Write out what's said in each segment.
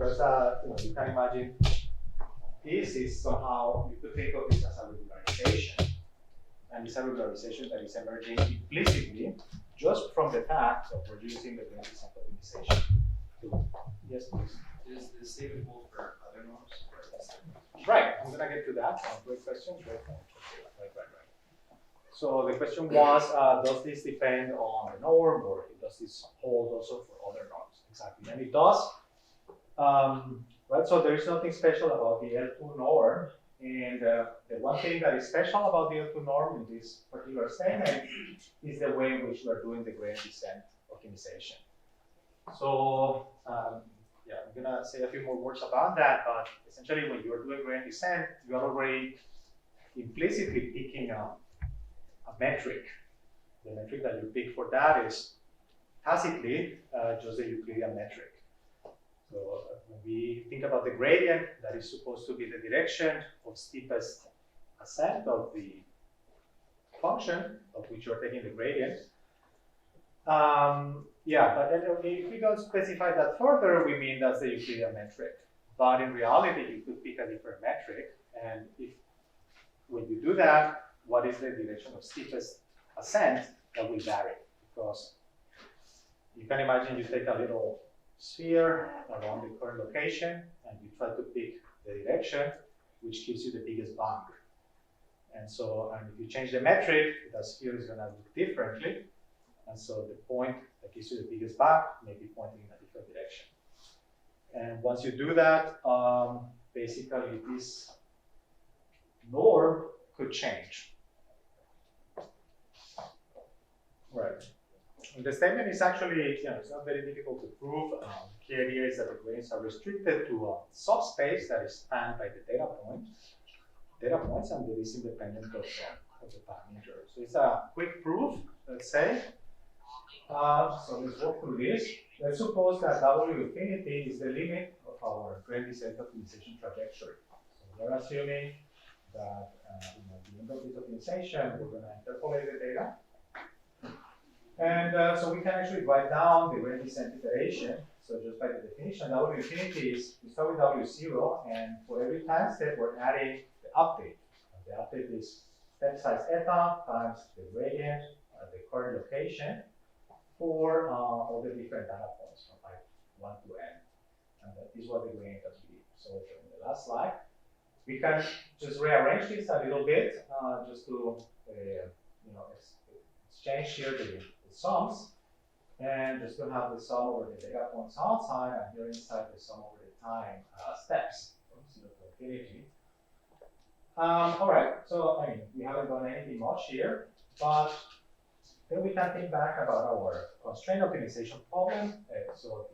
first, you can imagine this is somehow, you could think of this as a regularization. And it's a regularization that is emerging implicitly just from the fact of reducing the gradient descent optimization. Yes, please. Is the statement hold for other norms? Right, I'm gonna get to that. Great question. Right. So the question was, does this depend on the norm, or does this hold also for other norms? Exactly, and it does. Right, so there is nothing special about the L2 norm, and the one thing that is special about the L2 norm in this particular statement is the way in which we are doing the gradient descent optimization. So yeah, I'm gonna say a few more words about that, but essentially when you're doing gradient descent, you are already implicitly picking a metric. The metric that you pick for that is tacitly just the Euclidean metric. So when we think about the gradient, that is supposed to be the direction of steepest ascent of the function of which you're taking the gradient. Yeah, but if we don't specify that further, we mean that's the Euclidean metric. But in reality, you could pick a different metric, and if when you do that, what is the direction of steepest ascent, that will vary, because you can imagine you take a little sphere around the current location and you try to pick the direction which gives you the biggest bump. And so, and if you change the metric, that sphere is going to look differently. And so the point that gives you the biggest bump may be pointing in a different direction. And once you do that, basically this norm could change. Right. And the statement is actually, it's not very difficult to prove. Key idea is that the gradients are restricted to a subspace that is spanned by the data points, and that is independent of the parameter. So it's a quick proof, let's say. So let's walk through this. Let's suppose that W infinity is the limit of our gradient descent optimization trajectory. So we're assuming that at the end of this optimization, we're going to interpolate the data. And so we can actually write down the gradient descent iteration. So just by the definition, W infinity is, we start with W0, and for every time step, we're adding the update. And the update is step size eta times the gradient at the current location for all the different data points from like 1 to n. And that is what the gradient can be. So in the last slide, we can just rearrange this a little bit just to exchange here the sums, and just to have the sum over the data points outside, and here inside the sum over the time steps from 0 to infinity. All right, so I mean, we haven't done anything much here, but then we can think back about our constraint optimization problem. So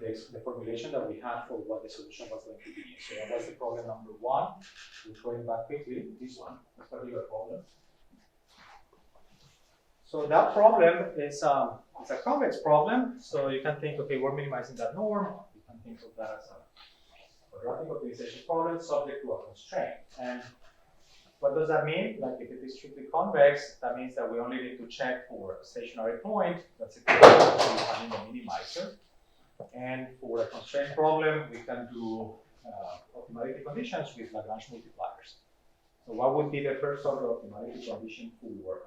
the formulation that we had for what the solution was going to be. So that was the problem number 1. We're going back quickly, this one, this particular problem. So that problem is a convex problem. So you can think, okay, we're minimizing that norm. You can think of that as a quadratic optimization problem subject to a constraint. And what does that mean? Like if it is strictly convex, that means that we only need to check for a stationary point. That's equivalent to finding the minimizer. And for a constraint problem, we can do optimality conditions with Lagrange multipliers. So what would be the first order optimality condition for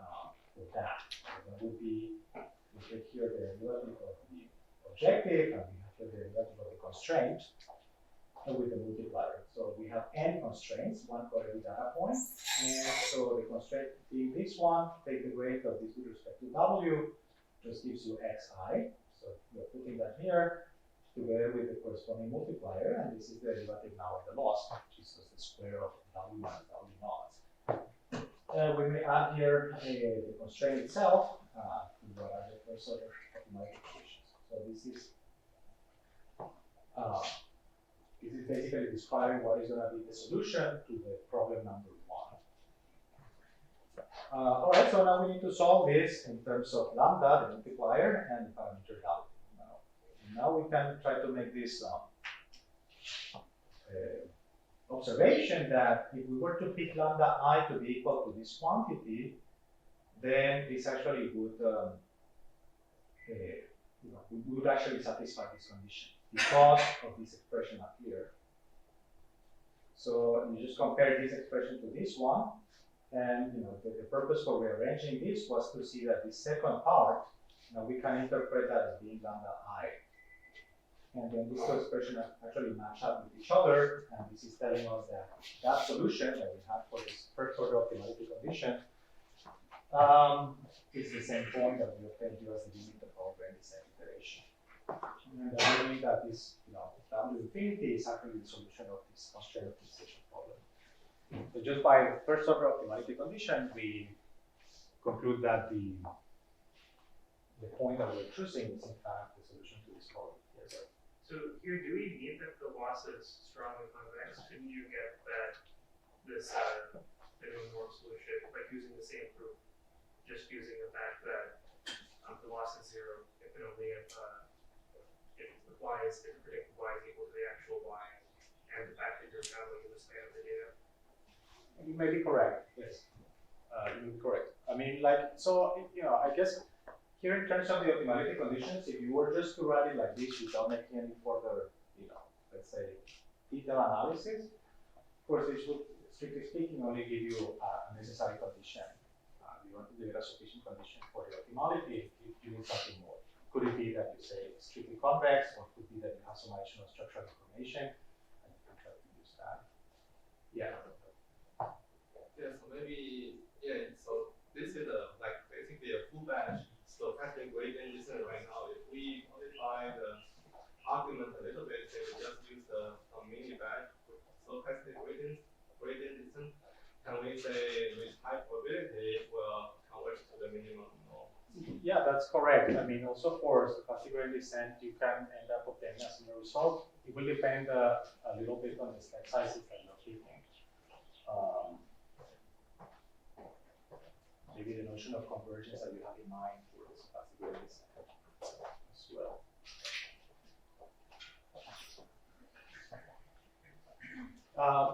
that? So that would be, we take here the derivative of the objective, and we have here the derivative of the constraint, and with the multiplier. So we have n constraints, one for every data point. And so the constraint being this one, take the grade of this with respect to w, just gives you xi. So we're putting that here together with the corresponding multiplier, and this is the derivative now of the loss, which is just the square of w and w naught. We may add here the constraint itself to what are the first order optimality conditions. So this is basically describing what is going to be the solution to the problem number 1. All right, so now we need to solve this in terms of lambda, the multiplier, and the parameter w. Now we can try to make this observation that if we were to pick lambda I to be equal to this quantity, then this actually would, we would actually satisfy this condition. because of this expression up here. So you just compare this expression to this one, and the purpose for rearranging this was to see that the second part, we can interpret that as being lambda I. And then these two expressions actually match up with each other, and this is telling us that that solution that we have for this first order optimality condition is the same point that we obtained here as the limit of our grand descent iteration. And that means that this, W infinity is actually the solution of this constraint optimization problem. So just by first order optimality condition, we conclude that the point that we're choosing is in fact the solution to this problem. Yes, sir. So here, do we need that the loss is strongly convex? Couldn't you get that this minimum norm solution by using the same proof, just using the fact that the loss is zero if and only if the y is, if the predicted y is equal to the actual y, and the fact that you're traveling in the span of the data? You may be correct. Yes, you may be correct. I mean, I guess. Here, in terms of the optimality conditions, if you were just to write it like this without making any further, let's say, detailed analysis, of course, this would, strictly speaking, only give you a necessary condition. You want to give it a sufficient condition for the optimality. If you need something more, could it be that you say it's strictly convex, or could it be that you have some additional structural information, and you can try to use that? Yeah. Yeah. So maybe So this is basically a full batch stochastic gradient descent right now. If we modify the argument a little bit, then we just use a mini batch stochastic gradient descent. Can we say with high probability will converge to the minimum norm? Yeah, that's correct. I mean, also for stochastic gradient descent, you can end up obtaining a similar result. It will depend a little bit on the step sizes that you're keeping. Maybe the notion of convergence that you have in mind for the stochastic gradient descent as well.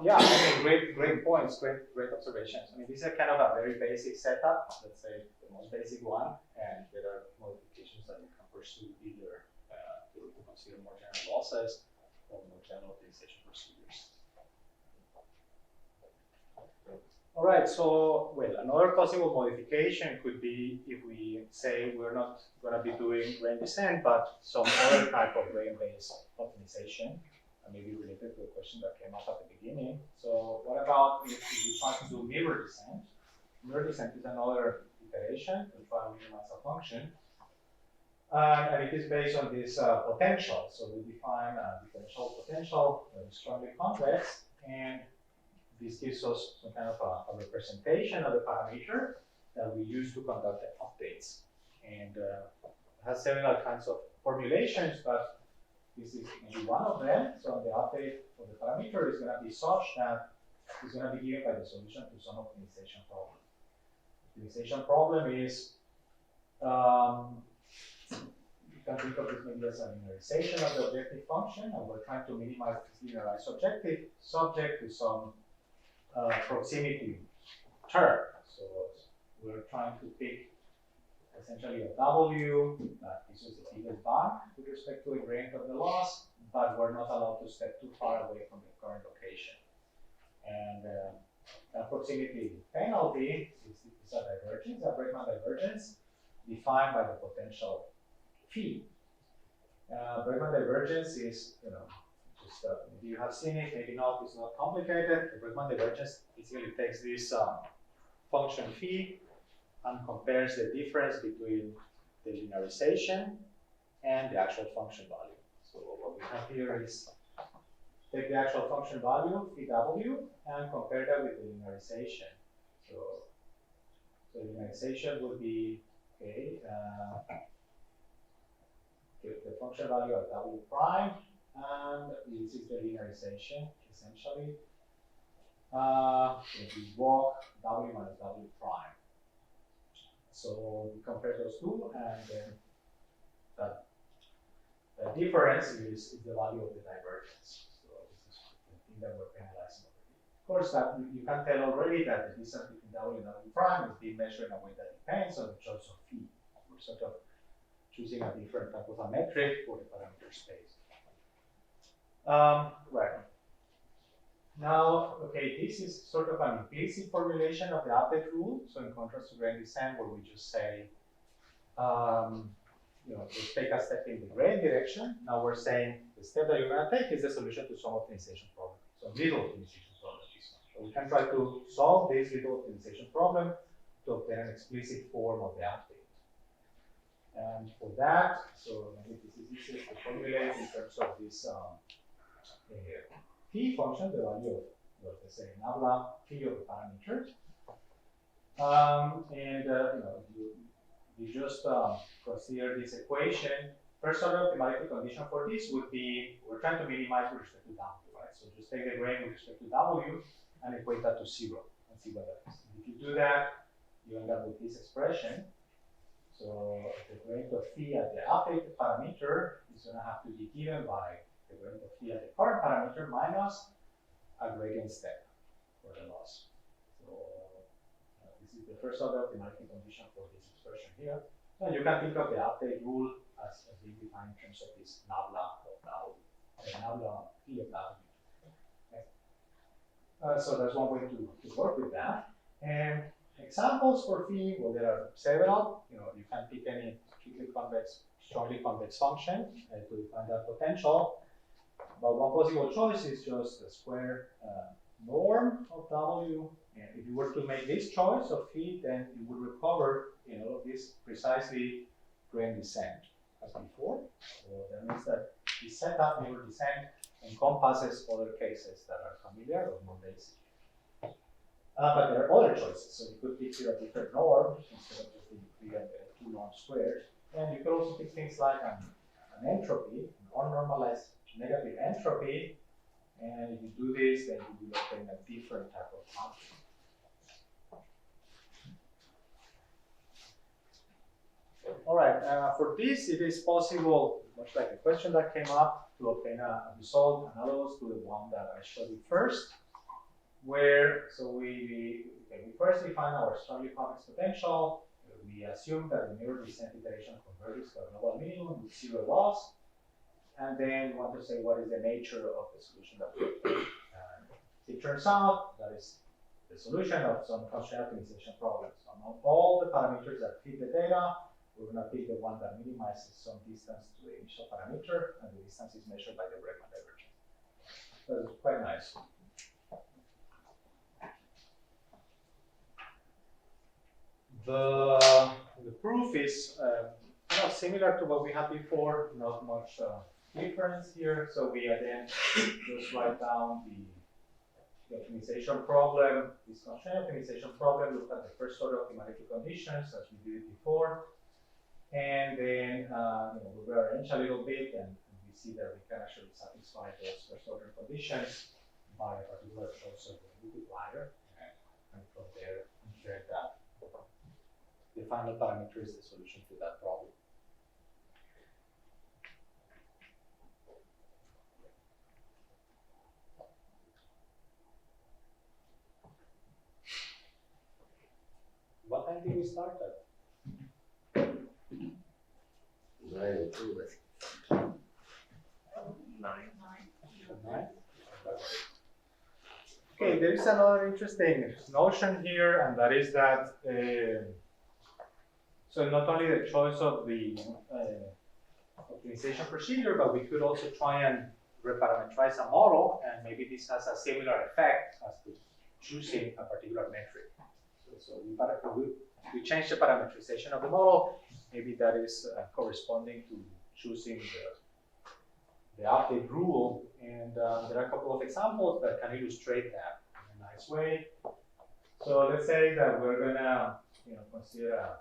Yeah, I mean, great points, great observations. I mean, these are kind of a very basic setup, let's say the most basic one, and there are modifications that you can pursue either to consider more general losses or more general optimization procedures. All right, so, another possible modification could be if we say we're not going to be doing gradient descent, but some other type of gradient-based optimization. Maybe related to the question that came up at the beginning. So what about if we try to do mirror descent? Mirror descent is another iteration to try to minimize a function. And it is based on this potential. So we define a differential potential that is strongly convex, and this gives us some kind of a representation of the parameter that we use to conduct the updates. And it has several kinds of formulations, but this is maybe one of them. So the update of the parameter is going to be such that it's going to be given by the solution to some optimization problem. Optimization problem is, you can think of this maybe as a linearization of the objective function, and we're trying to minimize this linearized objective subject to some proximity term. So we're trying to pick essentially a W that is the biggest bang with respect to the gradient of the loss, but we're not allowed to step too far away from the current location. And that proximity penalty is a divergence, a Bregman divergence, defined by the potential phi. Bregman divergence is, just maybe you have seen it, maybe not, it's not complicated. The Bregman divergence basically takes this function phi and compares the difference between the linearization and the actual function value. So what we have here is take the actual function value, phi w, and compare that with the linearization. So linearization would be, the function value of w prime, and this is the linearization, essentially. We walk w minus w prime. So we compare those two, and then the difference is the value of the divergence. So this is the thing that we're penalizing over here. Of course, that you can tell already that the distance between w and w prime is being measured in a way that depends on the choice of phi. We're sort of choosing a different type of a metric for the parameter space. Right. Now, okay, this is sort of an implicit formulation of the update rule. So in contrast to gradient descent, where we just say, just take a step in the gradient direction. Now we're saying the step that you're going to take is the solution to some optimization problem. So little optimization problem. So we can try to solve this little optimization problem to obtain an explicit form of the update. And for that, so maybe this is easiest to formulate in terms of this t function, the value of, let's say, nabla t of the parameter. You just consider this equation. First order optimality condition for this would be, we're trying to minimize with respect to W, right? So just take the gradient with respect to W and equate that to 0 and see what that is. If you do that, you end up with this expression. So the gradient of phi at the updated parameter is going to have to be given by the gradient of phi at the current parameter minus a gradient step for the loss. So this is the first order optimality condition for this expression here. So you can think of the update rule as being defined in terms of this nabla of W, nabla phi of W. Okay. So that's one way to work with that. And examples for phi, well, there are several. You can pick any strictly convex, strongly convex function to define that potential. But one possible choice is just the square norm of W. And if you were to make this choice of phi, then you would recover, this precisely gradient descent as before. So that means that the setup mirror descent encompasses other cases that are familiar or more basic. But there are other choices. So you could pick here a different norm instead of just the two norm squares. And you could also pick things like an entropy, an unnormalized negative entropy. And if you do this, then you will obtain a different type of function. All right, for this, it is possible, much like the question that came up, to obtain a result analogous to the one that I showed you first, where, so we first define our strongly convex potential. We assume that the mirror descent iteration converges to a global minimum with 0 loss. And then we want to say what is the nature of the solution that we obtain. It turns out that is the solution of some constraint optimization problems. Among all the parameters that fit the data, we're going to pick the one that minimizes some distance to the initial parameter, and the distance is measured by the Bregman divergence. So it's quite nice. The proof is similar to what we had before, not much difference here. So we then just write down the optimization problem, this constraint optimization problem, look at the first order optimality conditions as we did before. And then we rearrange a little bit, and we see that we can actually satisfy those first order conditions by a particular choice of the multiplier. And from there, infer that the final parameter is the solution to that problem. What time did we start at? 9:02. Nine? Okay, there is another interesting notion here, and that is that so not only the choice of the optimization procedure, but we could also try and reparameterize a model, and maybe this has a similar effect as to choosing a particular metric. So we change the parameterization of the model. Maybe that is corresponding to choosing the update rule. And there are a couple of examples that can illustrate that in a nice way. So let's say that we're gonna consider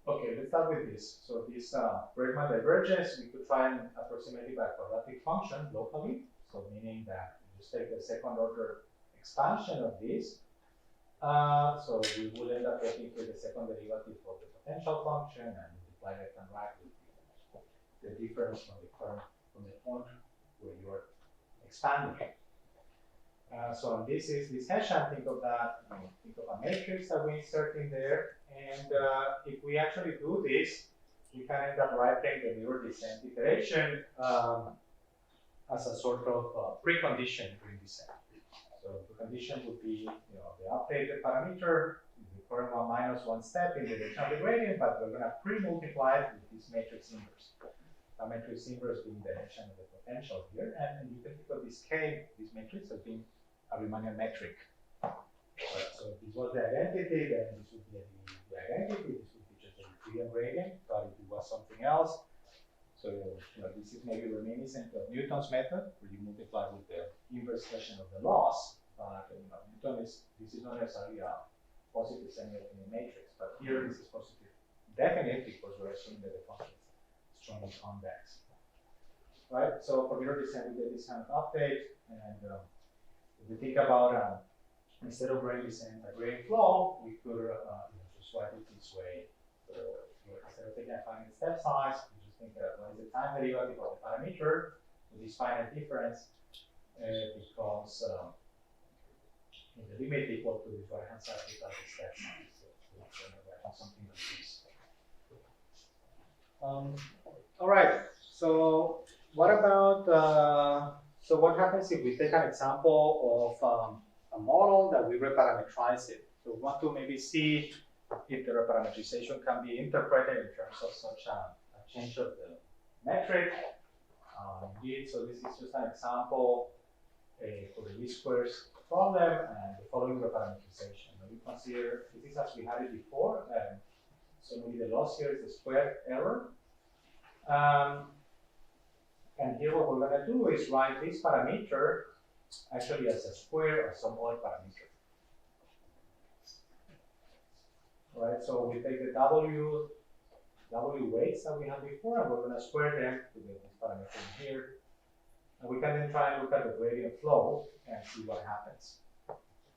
okay, let's start with this. So this Bregman divergence, we could try and approximate it by a quadratic function locally. So meaning that you just take the second order expansion of this. So we will end up getting to the second derivative of the potential function and multiply left and right with the difference from the point where you are expanding. So this is this Hessian. Think of that. Think of a matrix that we insert in there, and if we actually do this, we can end up writing the mirror descent iteration as a sort of precondition during descent. So the condition would be, the updated parameter, the current one minus one step in the direction of the gradient, but we're going to pre-multiply it with this matrix inverse. The matrix inverse being the direction of the potential here, and you can think of this K, this matrix, as being a Riemannian metric. Right, so if this was the identity, then this would be the identity, this would be just a Euclidean gradient, but if it was something else, so this is maybe reminiscent of Newton's method, where you multiply with the inverse version of the loss. This is not necessarily a positive semi-definite matrix, but here this is positive definite because we're assuming that the function is strongly convex. Right? So for mirror descent, we get this kind of update, and if we think about instead of gradient descent, a gradient flow, we could just write it this way. So instead of taking a finite step size, we just think that what is the time derivative of the parameter with this finite difference becomes the limit equal to the right hand side without the step size. So something like this. All right. So what about so what happens if we take an example of a model that we reparametrize it? So we want to maybe see if the reparametrization can be interpreted in terms of such a change of the metric. Indeed, so this is just an example for the least squares problem and the following reparametrization. We consider this is as we had it before, so maybe the loss here is the square error. And here what we're going to do is write this parameter actually as a square of some other parameter. Right, so we take the W weights that we had before, and we're going to square them to get this parameter in here. And we can then try and look at the gradient flow and see what happens.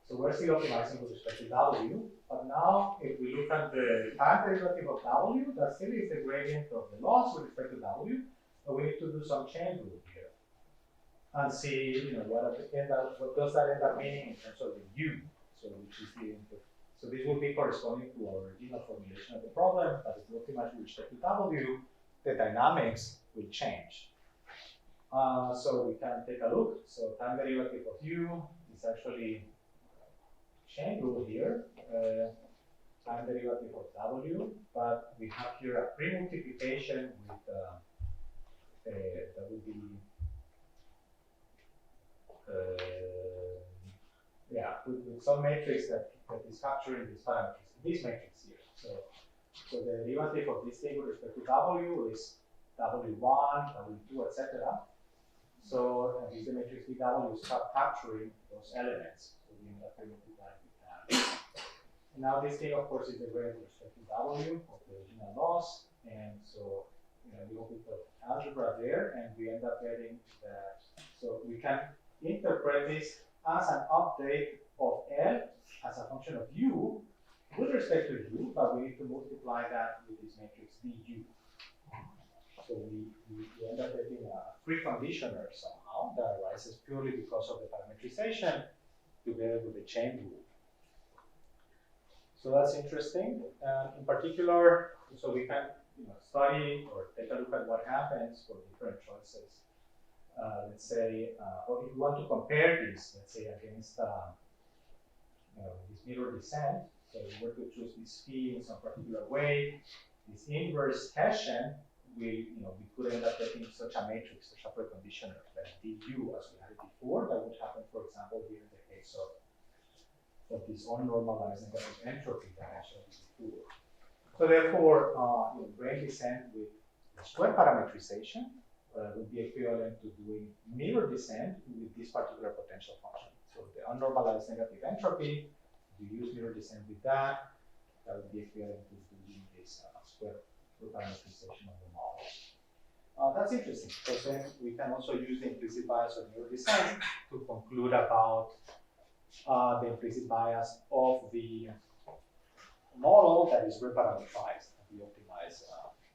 So we're still optimizing with respect to W, but now if we look at the time derivative of W, that still is the gradient of the loss with respect to W, but we need to do some chain rule here and see, what does that end up meaning in terms of the U, so which is the input. So this will be corresponding to our original formulation of the problem, but if we optimize with respect to W, the dynamics will change. So we can take a look. So time derivative of U is actually chain rule here, time derivative of W, but we have here a pre-multiplication with that would be with some matrix that is capturing these parameters, this matrix here. So the derivative of this thing with respect to W is W1, W2, etc. So this is the matrix BW is capturing those elements. So we end up multiplying with that. And now this thing, of course, is the gradient with respect to W of the original loss. And so we open the algebra there, and we end up getting that. So we can interpret this as an update of L as a function of U with respect to U, but we need to multiply that with this matrix DU. So we end up getting a preconditioner somehow that arises purely because of the parametrization together with the chain rule. So that's interesting. In particular, so we can study or take a look at what happens for different choices. Let's say, or if you want to compare this, let's say against this mirror descent, so we were to choose this phi in some particular way, this inverse Hessian, we could end up getting such a matrix, such a preconditioner that du as we had it before. That would happen, for example, here in the case of this unnormalized negative entropy that I showed you before. So therefore, gradient descent with square parametrization would be equivalent to doing mirror descent with this particular potential function. So the unnormalized negative entropy, you use mirror descent with that, that would be equivalent to doing this square parametrization of the model. That's interesting, because then we can also use the implicit bias of mirror descent to conclude about the implicit bias of the model that is reparametrized and we optimize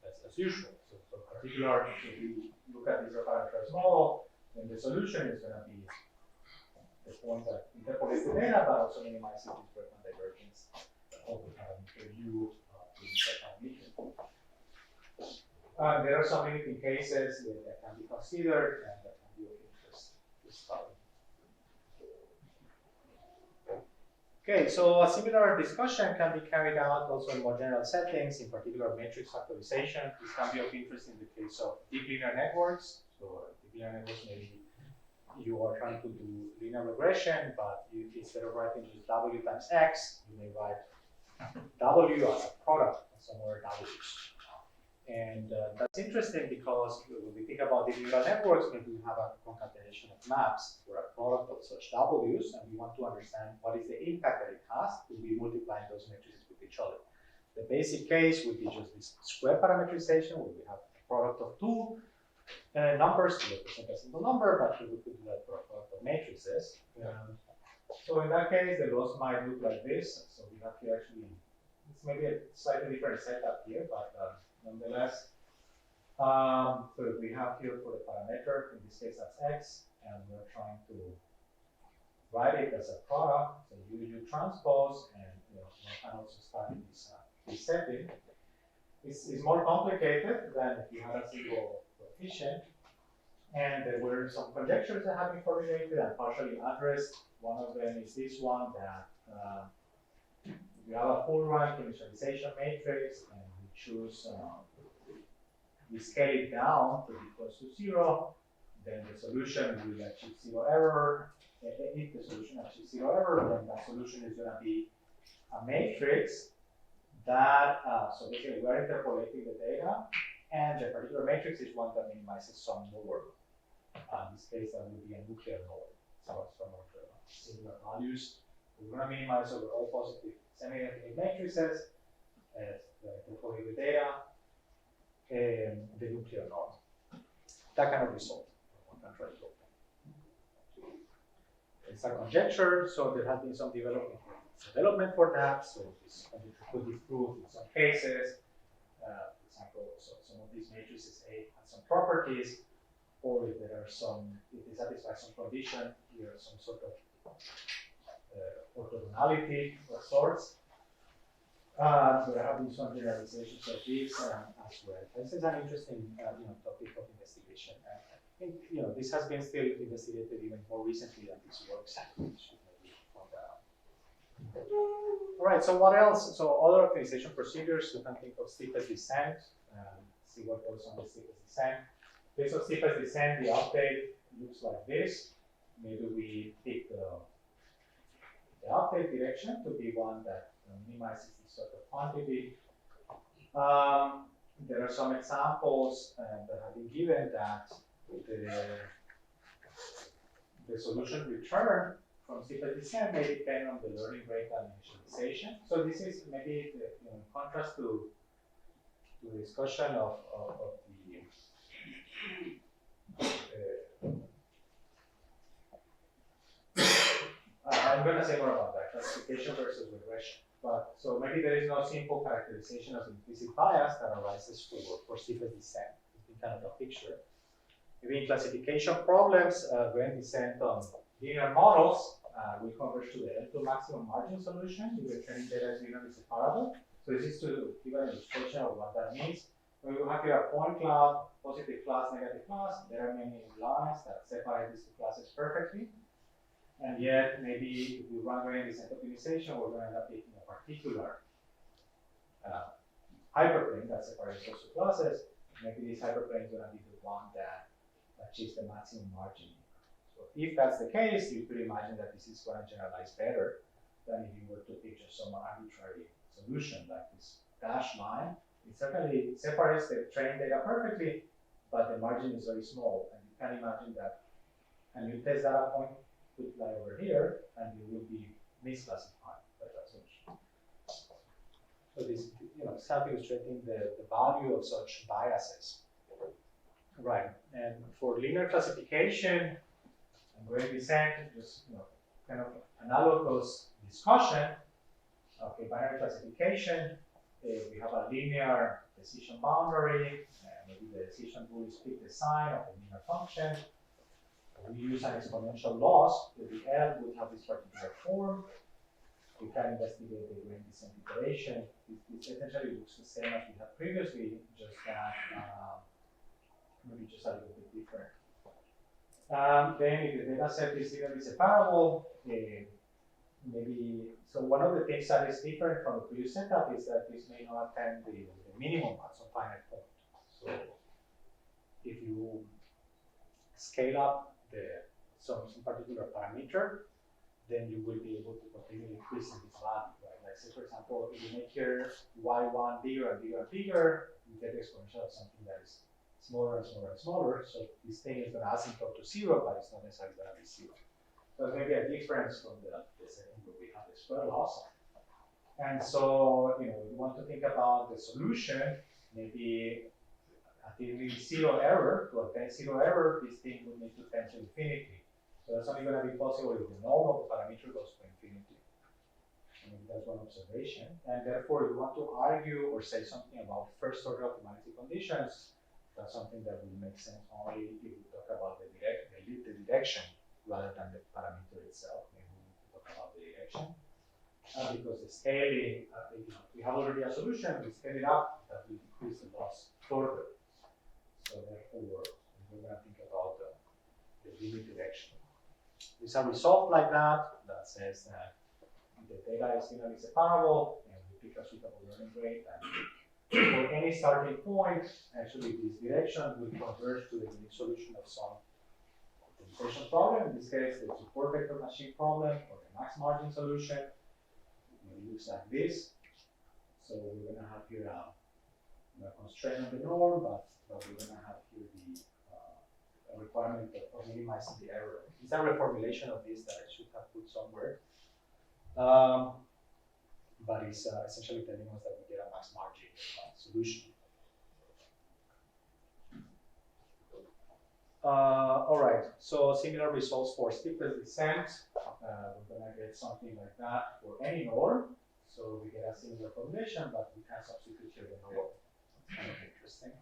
as usual. So particular, if we look at this reparametrized model, then the solution is going to be the point that interpolates the data, but also minimizes this Bergman divergence of the parameter U to the parameter. There are some limiting cases that can be considered and that can be study. Okay, so a similar discussion can be carried out also in more general settings, in particular matrix factorization. This can be of interest in the case of deep linear networks. So deep linear networks, maybe you are trying to do linear regression, but if instead of writing just W times X, you may write W as a product of some other W's. And that's interesting because when we think about deep neural networks, maybe we have a concatenation of maps for a product of such W's, and we want to understand what is the impact that it has to be multiplying those matrices with each other. The basic case would be just this square parametrization, where we have a product of two numbers to represent a single number, but we could do that for a product of matrices. So in that case, the loss might look like this. So we have here actually, it's maybe a slightly different setup here, but nonetheless, so we have here for the parameter, in this case that's X, and we're trying to write it as a product. So you transpose, and one can also start in this setting. It's more complicated than if you had a single coefficient. And there were some conjectures that have been formulated and partially addressed. One of them is this one, that we have a full rank initialization matrix, and we choose, we scale it down to be close to 0, then the solution will achieve 0 error. If the solution achieves 0 error, then that solution is going to be a matrix that, so basically we are interpolating the data, and the particular matrix is one that minimizes some node. In this case, that would be a nuclear node. So it's from singular values. We're going to minimize over all positive semi-infinite matrices as the interpolated data, and the nuclear node. That kind of result. One can try to go. It's a conjecture, so there has been some development for that. So this conjecture could be proved in some cases. For example, so some of these matrices A have some properties, or if there are some, if they satisfy some condition, here some sort of orthogonality of sorts. So there have been some generalizations of this as well. This is an interesting topic of investigation. I think this has been still investigated even more recently than this works. All right, so what else? So other optimization procedures, you can think of steepest descent, see what goes on the steepest descent. In case of steepest descent, the update looks like this. Maybe we pick the update direction to be one that minimizes this sort of quantity. There are some examples that have been given that the solution return from steepest descent may depend on the learning rate and initialization. So this is maybe in contrast to the discussion of I'm going to say more about that, classification versus regression. But so maybe there is no simple characterization of implicit bias that arises for steepest descent. It's kind of a picture. Maybe in classification problems, gradient descent on linear models will converge to the L2 maximum margin solution if the training data is linearly separable. So this is to give an illustration of what that means. When we have here a point cloud, positive class, negative class, there are many lines that separate these two classes perfectly. And yet, maybe if we run gradient descent optimization, we're going to end up taking a particular hyperplane that separates those two classes. Maybe this hyperplane is going to be the one that achieves the maximum margin. So if that's the case, you could imagine that this is going to generalize better than if you were to pick just some arbitrary solution like this dashed line. It certainly separates the training data perfectly, but the margin is very small. And you can imagine that, and you test data point, could lie over here, and you will be misclassified by that solution. So this, it's illustrating the value of such biases. Right, and for linear classification and gradient descent, just kind of analogous discussion. Okay, binary classification. We have a linear decision boundary. Maybe the decision rule is pick the sign of a linear function. We use an exponential loss. The L would have this particular form. We can investigate the gradient descent iteration. This essentially looks the same as we had previously, just that maybe just a little bit different. Then if the data set is linearly separable, maybe, so one of the things that is different from the previous setup is that this may not attend the minimum at some finite point. So if you scale up some particular parameter, then you will be able to continue increasing this value, right? Like say, for example, if you make your y1 bigger and bigger and bigger, you get the exponential of something that is smaller and smaller and smaller. So this thing is going to asymptote to 0, but it's not necessarily going to be 0. So it's maybe a difference from the setting where we have the square loss. And so, you want to think about the solution, maybe attaining 0 error. To attain 0 error, this thing would need to tend to infinity. So that's only going to be possible if the norm of the parameter goes to infinity. I mean, that's one observation. And therefore, if you want to argue or say something about first order optimality conditions, that's something that will make sense only if we talk about the direction rather than the parameter itself. Maybe we need to talk about the direction. Because the scaling, we have already a solution, we scale it up, that will decrease the loss further. So therefore, we're going to think about the limit direction. There's a result like that says that the data is linearly separable, and we pick a suitable learning rate. And for any starting point, actually this direction will converge to the unique solution of some optimization problem. In this case, the support vector machine problem or the max margin solution. It looks like this. So we're going to have here a constraint on the norm, but we're going to have here the a requirement of minimizing the error. It's a reformulation of this that I should have put somewhere. But it's essentially telling us that we get a max margin solution. All right, so similar results for steepest descent. We're going to get something like that for any norm. So we get a similar formulation, but we can substitute here the norm. It's kind of interesting.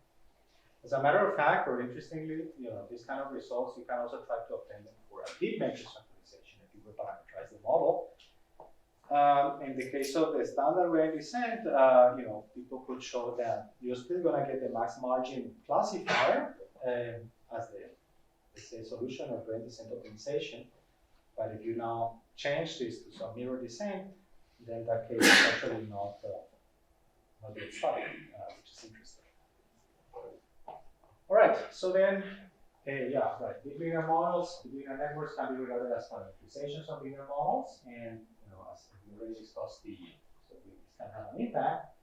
As a matter of fact, or interestingly, these kind of results, you can also try to obtain them for a deep matrix optimization if you reparameterize the model. In the case of the standard range descent, people could show that you're still going to get the max margin classifier as the, let's say, solution of range descent optimization. But if you now change this to some mirror descent, then that case is actually not yet studied, which is interesting. All right, so then, deep linear models, deep linear networks can be regarded as parameterizations of linear models, and as we already discussed, so this can have an impact.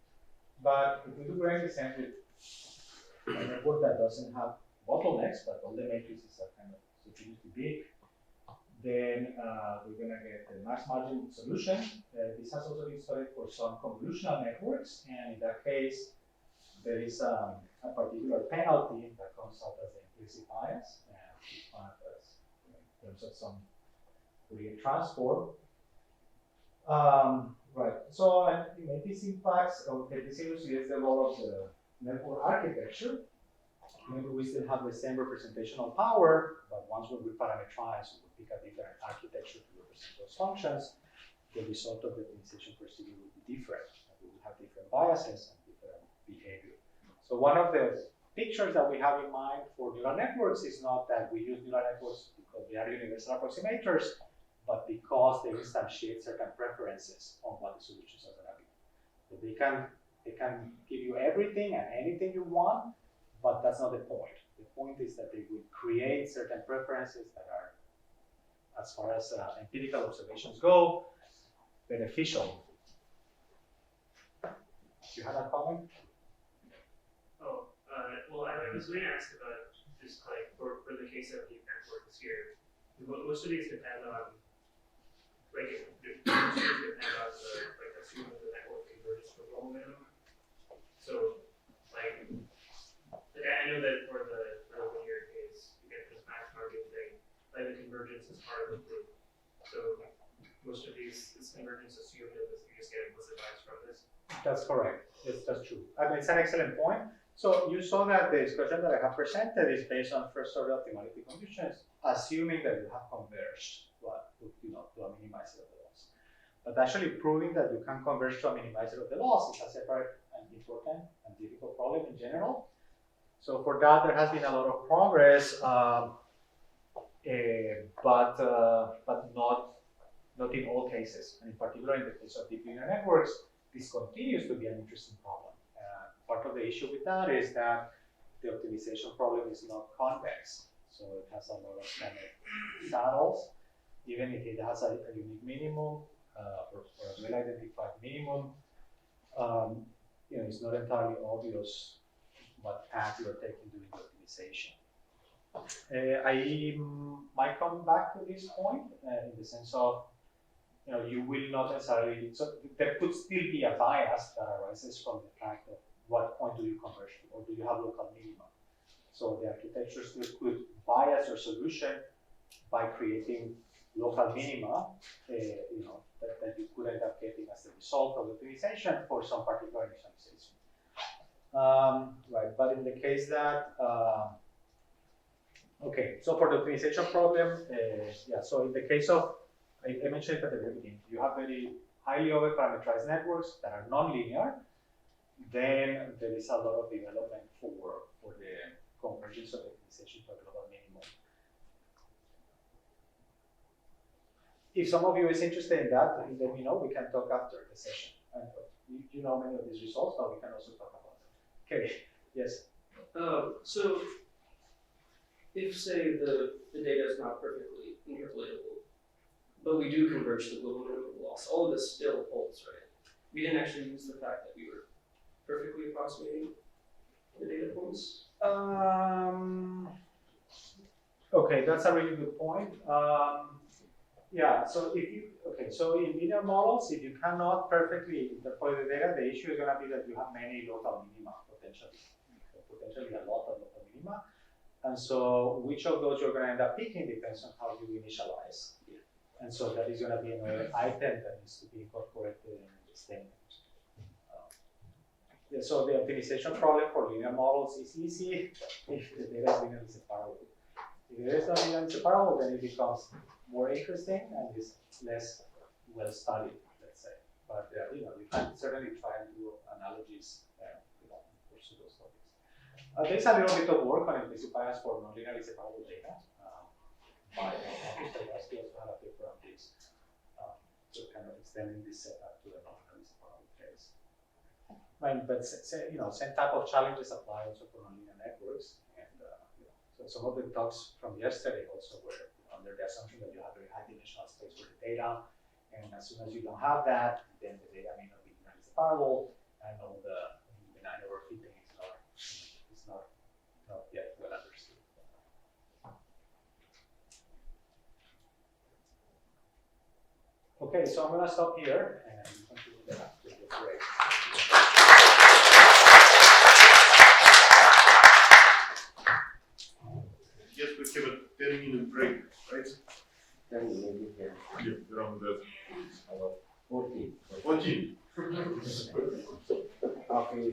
But if we do range descent with a network that doesn't have bottlenecks, but all the matrices are kind of sufficiently big, then we're going to get the max margin solution. This has also been studied for some convolutional networks, and in that case, there is a particular penalty that comes out as the implicit bias, and defined as in terms of some Fourier transform. Right. So these impacts, this illustrates the role of the network architecture. Maybe we still have the same representational power, but once we parameterize, we pick a different architecture to represent those functions. The result of the optimization procedure will be different. We will have different biases and different behavior. So one of the pictures that we have in mind for neural networks is not that we use neural networks because they are universal approximators, but because they instantiate certain preferences on what the solutions are going to be. So they can give you everything and anything you want, but that's not the point. The point is that they will create certain preferences that are, as far as empirical observations go, beneficial. Do you have a comment? Well, I was going to ask about just like for the case of deep networks here, most of these depend on assuming the network converges to global minimum. So like I know that for the linear case, you get this max margin thing, like the convergence is part of the proof. So most of this convergence assumed that you just get implicit bias from this. That's correct. Yes, that's true. I mean, it's an excellent point. So you saw that the discussion that I have presented is based on first order optimality conditions, assuming that you have converged to a minimizer of the loss. But actually proving that you can converge to a minimizer of the loss is a separate and important and difficult problem in general. So for that, there has been a lot of progress. but not in all cases, and in particular in the case of deep neural networks, this continues to be an interesting problem. Part of the issue with that is that the optimization problem is not convex, so it has a lot of kind of saddles. Even if it has a unique minimum or a well-identified minimum, it's not entirely obvious what path you are taking during the optimization. I might come back to this point in the sense of, you will not necessarily, so there could still be a bias that arises from the fact of what point do you converge to, or do you have local minima? So the architecture still could bias your solution by creating local minima, that you could end up getting as the result of the optimization for some particular initialization. Right, but in the case that, okay, so for the optimization problem, so in the case of, I mentioned it at the very beginning, you have very highly overparameterized networks that are nonlinear, then there is a lot of development for the convergence of optimization to a global minimum. If some of you is interested in that, let me know. We can talk after the session. And you know many of these results, but we can also talk about them. Okay, yes? So, if say the data is not perfectly interpolatable, but we do converge to global minimum loss, all of this still holds, right? We didn't actually use the fact that we were perfectly approximating the data points. Okay, that's a really good point. Yeah, so so in linear models, if you cannot perfectly interpolate the data, the issue is going to be that you have many local minima, potentially a lot of local minima. And so which of those you're going to end up picking depends on how you initialize. And so that is going to be another item that needs to be incorporated in the statement. So the optimization problem for linear models is easy if the data is linearly separable. If it is not linearly separable, then it becomes more interesting and is less well studied, let's say. But you can certainly try and do analogies for those topics. There's a little bit of work on implicit bias for non-linearly separable data. By also had a paper on this, so kind of extending this setup to the non-linearly separable case. Right, but same type of challenges apply also for nonlinear networks, and so some of the talks from yesterday also were under the assumption that you have very high dimensional space for the data, and as soon as you don't have that, then the data may not be linearly separable, and all the benign overfitting is not yet well understood. Okay, so I'm going to stop here and continue then after the break. Yes, we have a 10-minute break, right? 10 minutes, yeah. Yeah, around that. 14. 14. Okay,